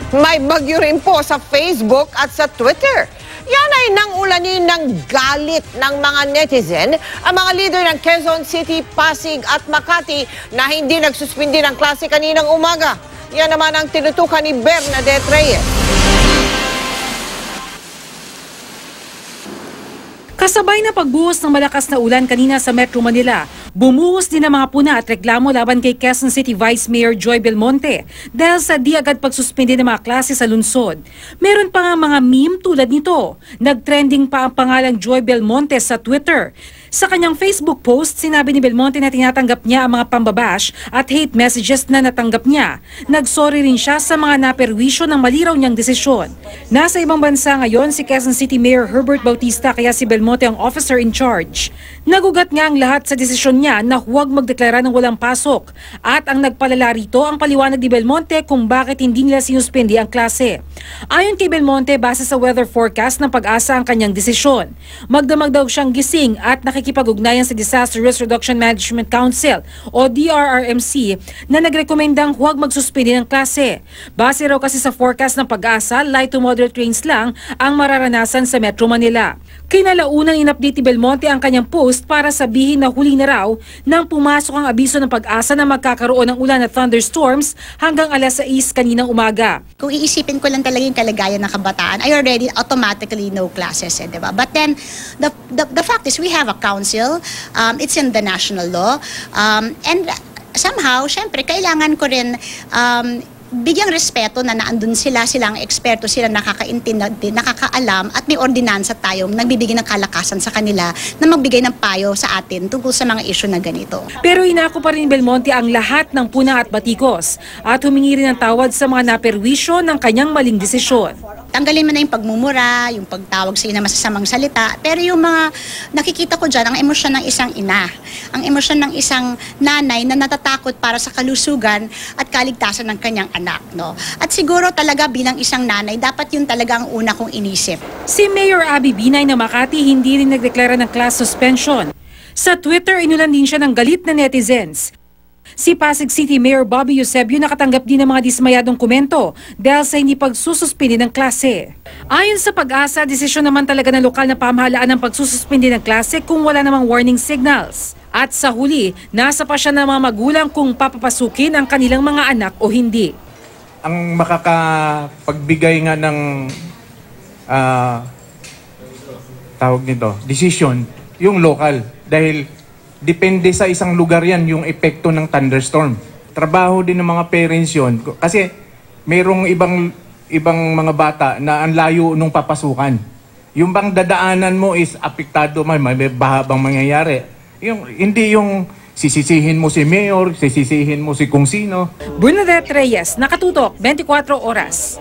May bagyo rin po sa Facebook at sa Twitter. Yan ay nangulanin ng galit ng mga netizen ang mga leader ng Quezon City, Pasig at Makati na hindi nagsuspindi ng klase kaninang umaga. Yan naman ang tinutukan ni Bernadette Reyes. Kasabay na pagbuhos ng malakas na ulan kanina sa Metro Manila, bumuhos din ang mga puna at reklamo laban kay Quezon City Vice Mayor Joy Belmonte dahil sa di agad pagsuspindi ng mga klase sa lungsod. Meron pa nga mga meme tulad nito. Nagtrending pa ang pangalang Joy Belmonte sa Twitter. Sa kanyang Facebook post, sinabi ni Belmonte na tinatanggap niya ang mga pambabash at hate messages na natanggap niya. Nagsorry rin siya sa mga naperwisyo ng maliraw niyang desisyon. Nasa ibang bansa ngayon si Quezon City Mayor Herbert Bautista kaya si Belmonte ang officer in charge. Nagugat nga ang lahat sa desisyon niya na huwag magdeklara ng walang pasok. At ang nagpalala rito ang paliwanag ni Belmonte kung bakit hindi nila sinuspendi ang klase. Ayon kay Belmonte, base sa weather forecast ng Pag-asa ang kanyang desisyon. Magdamag daw siyang gising at nakikipag-ugnayan sa Disaster Risk Reduction Management Council o DRRMC na nagrekomendang huwag magsuspendi ng klase. Base raw kasi sa forecast ng Pag-asa, light to moderate rains lang ang mararanasan sa Metro Manila. Kinalaunang in-update ni Belmonte ang kanyang post para sabihin na huli na raw nang pumasok ang abiso ng Pag-asa na magkakaroon ng ulan at thunderstorms hanggang alas 6 kaninang umaga. Kung iisipin ko lang talaga yung kalagayan ng kabataan, I already automatically know classes, di ba? But then, the fact is we have a council, it's in the national law, and somehow, syempre, kailangan ko rin bigyang respeto na naandun silang eksperto, sila nakakaintindi, nakakaalam at may ordinansa tayo nagbibigay ng kalakasan sa kanila na magbigay ng payo sa atin tungkol sa mga issue na ganito. Pero inako pa rin ni Belmonte ang lahat ng puna at batikos at humingi rin ng tawad sa mga naperwisyo ng kanyang maling desisyon. Tanggalin mo na yung pagmumura, yung pagtawag sa ina masasamang salita, pero yung mga nakikita ko dyan, ang emosyon ng isang ina, ang emosyon ng isang nanay na natatakot para sa kalusugan at kaligtasan ng kanyang anak. No? At siguro talaga bilang isang nanay, dapat yun talaga ang una kong inisip. Si Mayor Abby Binay ng Makati hindi rin nagdeklara ng class suspension. Sa Twitter, inulan din siya ng galit na netizens. Si Pasig City Mayor Bobby Eusebio nakatanggap din ng mga dismayadong komento dahil sa hindi pagsususpindi ng klase. Ayon sa Pag-asa, desisyon naman talaga ng lokal na pamahalaan ng pagsususpindi ng klase kung wala namang warning signals. At sa huli, nasa pa siya ng mga magulang kung papapasukin ang kanilang mga anak o hindi. Ang makakapagbigay nga ng tawag nito, decision, yung local. Dahil depende sa isang lugar yan yung epekto ng thunderstorm. Trabaho din ng mga parents yun. Kasi mayroong ibang mga bata na ang layo nung papasukan. Yung bang dadaanan mo is apektado, may baha bang mangyayari. Hindi yung sisisihin mo si Mayor, sisisihin mo si kung sino. Bernadette Reyes, Nakatutok, 24 Oras.